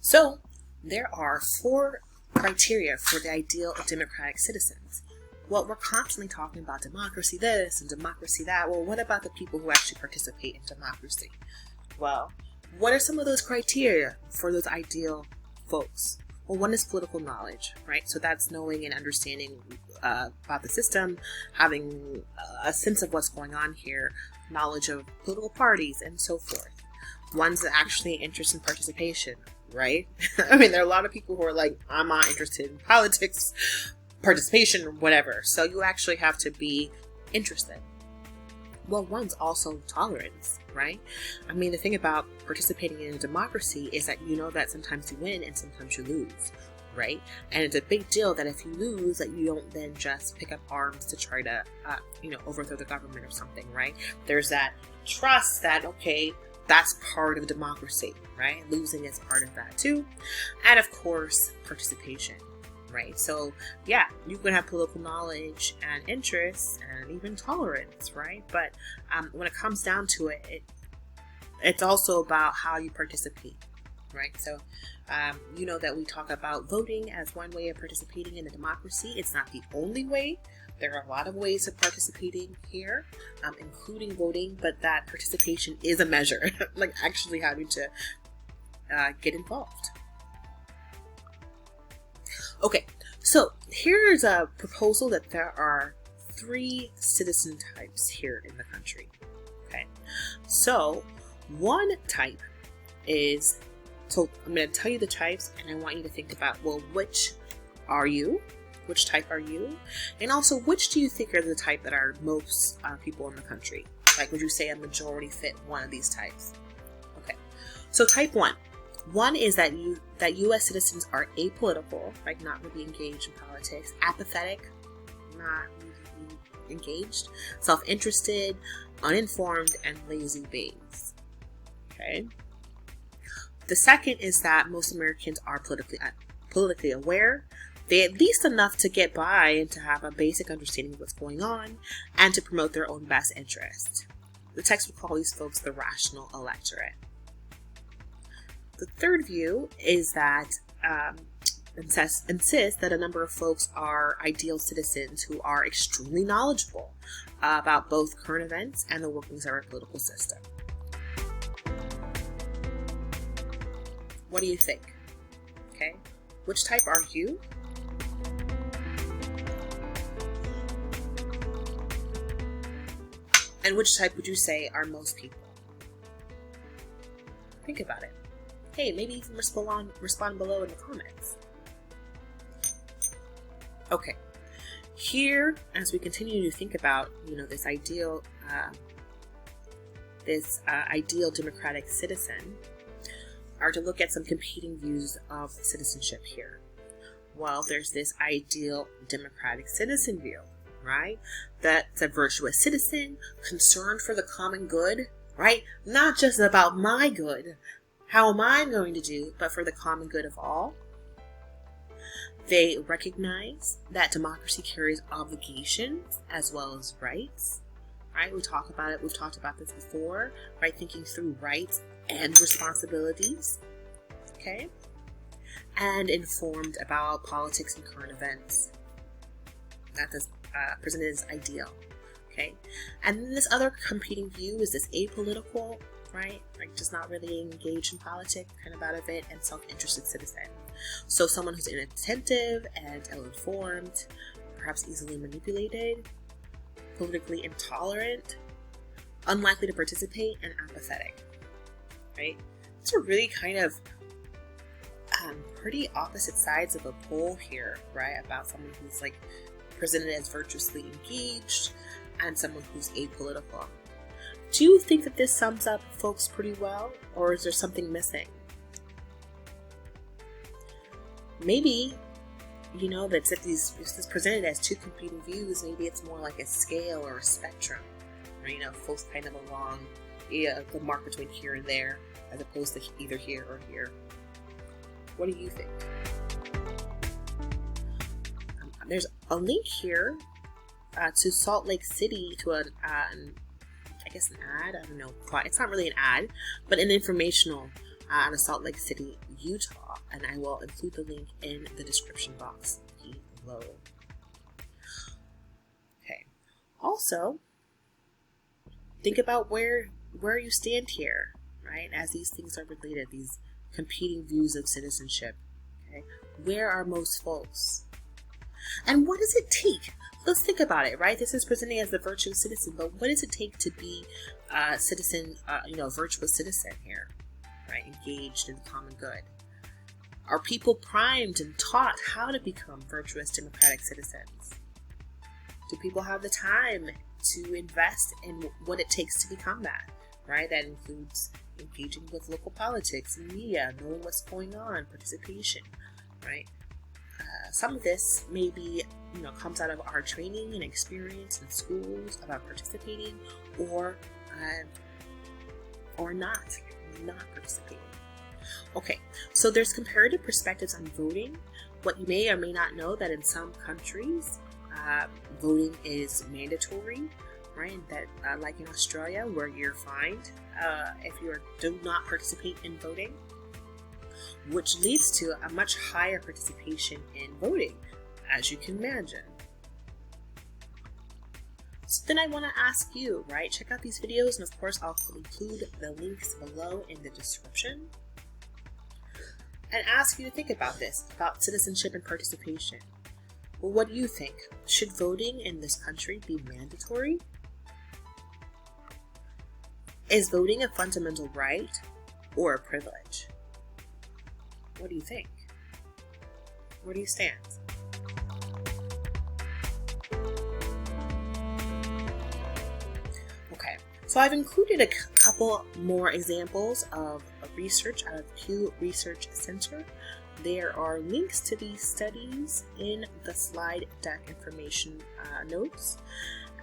So there are 4 criteria for the ideal of democratic citizens. Well, we're constantly talking about democracy this and democracy that. Well, what about the people who actually participate in democracy? Well, what are some of those criteria for those ideal folks? Well, one is political knowledge, right? So that's knowing and understanding about the system, having a sense of what's going on here, knowledge of political parties, and so forth. One's actually interest in participation, right? I mean, there are a lot of people who are like, I'm not interested in politics, participation, or whatever. So you actually have to be interested. Well, one's also tolerance, right? I mean, the thing about participating in a democracy is that you know that sometimes you win and sometimes you lose, right? And it's a big deal that if you lose, that you don't then just pick up arms to try to, overthrow the government or something, right? There's that trust that, okay, that's part of democracy, right? Losing is part of that too. And of course, participation. Right. So yeah, you can have political knowledge and interests and even tolerance, right? But when it comes down to it, it's also about how you participate, right? So you know that we talk about voting as one way of participating in a democracy. It's not the only way. There are a lot of ways of participating here, including voting, but that participation is a measure, like actually having to get involved. Okay, so here's a proposal that there are 3 citizen types here in the country. Okay, so one type is, so I'm going to tell you the types and I want you to think about, well, which are you? Which type are you? And also, which do you think are the type that are most people in the country? Like, would you say a majority fit one of these types? Okay, so type 1. One is that U.S. citizens are apolitical, like not really engaged in politics, apathetic, not really engaged, self-interested, uninformed, and lazy beings. Okay. The second is that most Americans are politically aware. They at least enough to get by and to have a basic understanding of what's going on and to promote their own best interest. The text would call these folks the rational electorate. The third view is that insists that a number of folks are ideal citizens who are extremely knowledgeable about both current events and the workings of our political system. What do you think? Okay, which type are you? And which type would you say are most people? Think about it. Hey, maybe you can respond below in the comments. Okay, here, as we continue to think about, this ideal democratic citizen, are to look at some competing views of citizenship here. Well, there's this ideal democratic citizen view, right? That's a virtuous citizen, concerned for the common good, right? Not just about my good. How am I going to do, but for the common good of all? They recognize that democracy carries obligations as well as rights, right? We talk about it. We've talked about this before, right? Thinking through rights and responsibilities, okay? And informed about politics and current events. That is presented as ideal, okay? And then this other competing view is this apolitical, right? Like just not really engaged in politics, kind of out of it, and self-interested citizen. So someone who's inattentive and ill-informed, perhaps easily manipulated, politically intolerant, unlikely to participate, and apathetic, right? These are really kind of pretty opposite sides of a pole here, right? About someone who's like presented as virtuously engaged and someone who's apolitical. Do you think that this sums up folks pretty well, or is there something missing? Maybe, that's if this is presented as 2 competing views, maybe it's more like a scale or a spectrum, or, folks kind of along the mark between here and there, as opposed to either here or here. What do you think? There's a link here to Salt Lake City to an ad, I don't know, it's not really an ad, but an informational out of Salt Lake City, Utah, and I will include the link in the description box below. Okay. Also, think about where you stand here, right? As these things are related, these competing views of citizenship. Okay, where are most folks? And what does it take? Let's think about it, right? This is presenting as the virtuous citizen, but what does it take to be a citizen, virtuous citizen here, right? Engaged in the common good. Are people primed and taught how to become virtuous democratic citizens? Do people have the time to invest in what it takes to become that, right? That includes engaging with local politics and media, knowing what's going on, participation, right? Some of this maybe, comes out of our training and experience in schools about participating or not participating. Okay, so there's comparative perspectives on voting. What you may or may not know that in some countries, voting is mandatory, right? That like in Australia, where you're fined if you do not participate in voting, which leads to a much higher participation in voting, as you can imagine. So then I want to ask you, right? Check out these videos, and of course I'll include the links below in the description, and ask you to think about this, about citizenship and participation. Well, what do you think? Should voting in this country be mandatory? Is voting a fundamental right or a privilege? What do you think? Where do you stand? Okay, so I've included a couple more examples of research out of Pew Research Center. There are links to these studies in the slide deck information notes.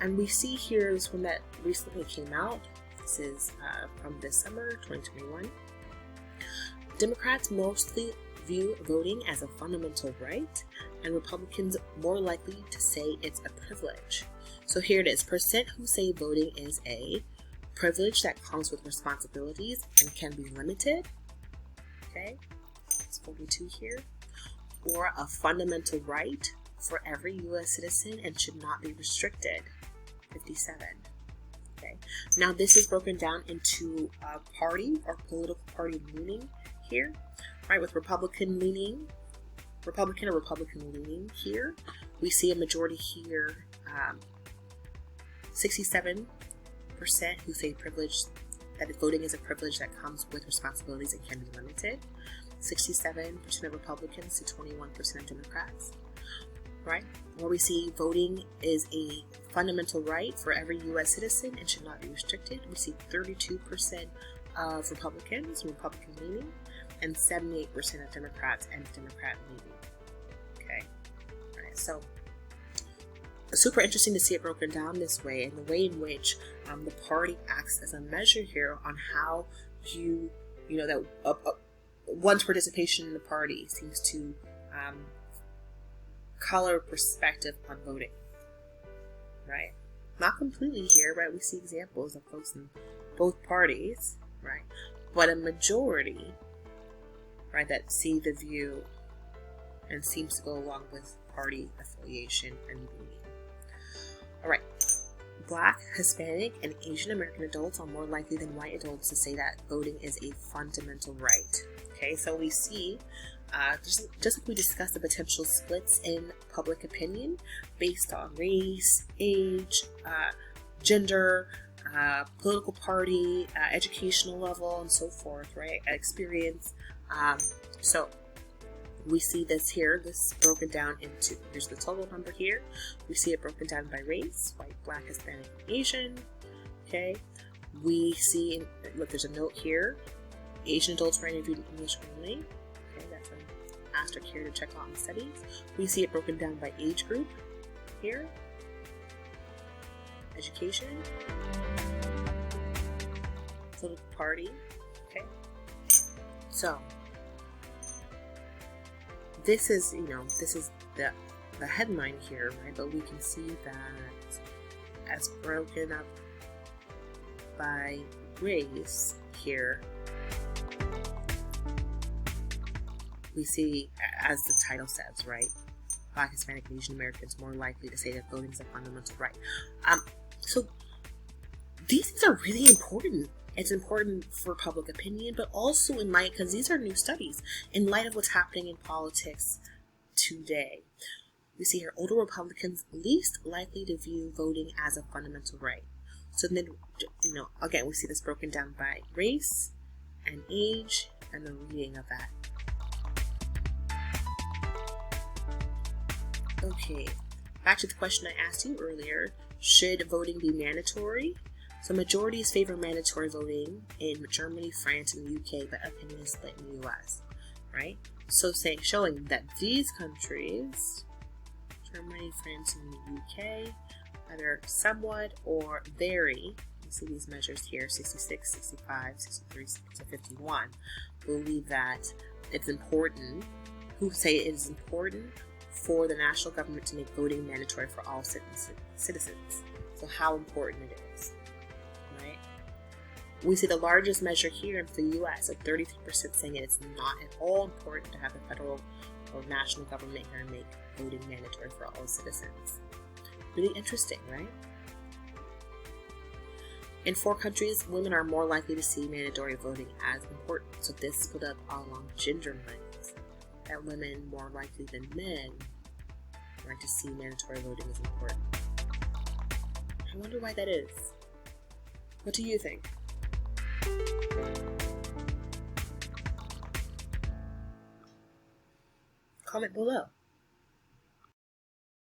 And we see here this one that recently came out. This is from December 2021. Democrats mostly view voting as a fundamental right, and Republicans more likely to say it's a privilege. So here it is. Percent who say voting is a privilege that comes with responsibilities and can be limited. Okay, it's 42 here. Or a fundamental right for every U.S. citizen and should not be restricted. 57. Okay. Now this is broken down into party or political party leaning here, right? With Republican leaning here, we see a majority here, 67% who say that voting is a privilege that comes with responsibilities and can be limited. 67% of Republicans to 21% of Democrats, right? Where we see voting is a fundamental right for every U.S. citizen and should not be restricted. We see 32% of Republicans, Republican leaning, and 78% of Democrats and Democrat leaning. Okay, all right. So super interesting to see it broken down this way, and the way in which the party acts as a measure here on how one's participation in the party seems to color perspective on voting, right? Not completely here, right? We see examples of folks in both parties, right? But a majority, right, that see the view and seems to go along with party affiliation and leaning. All right. Black, Hispanic, and Asian American adults are more likely than white adults to say that voting is a fundamental right. Okay, so we see, just like we discussed, the potential splits in public opinion based on race, age, gender, political party, educational level, and so forth, right? Experience. So we see this here, this broken down into, here's the total number here. We see it broken down by race, white, black, Hispanic, Asian. Okay, we see, look, there's a note here. Asian adults were interviewed in English only. Okay, that's an asterisk here to check out in studies. We see it broken down by age group here. Education. Political party. Okay. So this is, the headline here, right? But we can see that as broken up by race here, we see, as the title says, right, Black, Hispanic, and Asian Americans more likely to say that voting is a fundamental right. So these things are really important. It's important for public opinion, but also in light, because these are new studies, in light of what's happening in politics today. We see here older Republicans least likely to view voting as a fundamental right. So then, again, we see this broken down by race and age and the reading of that. Okay, back to the question I asked you earlier. Should voting be mandatory? So majorities favor mandatory voting in Germany, France, and the UK, but opinion is split in the US, right? So showing that these countries, Germany, France, and the UK, either somewhat or very, you see these measures here, 66, 65, 63 to 51, believe that it's important, who say it is important for the national government to make voting mandatory for all citizens. So how important it is, right? We see the largest measure here in the US at 33% saying it's not at all important to have the federal or national government here make voting mandatory for all citizens. Really interesting, right? In 4 countries, women are more likely to see mandatory voting as important. So this is put up along gender lines, that women more likely than men are to see mandatory voting as important. I wonder why that is. What do you think? Comment below.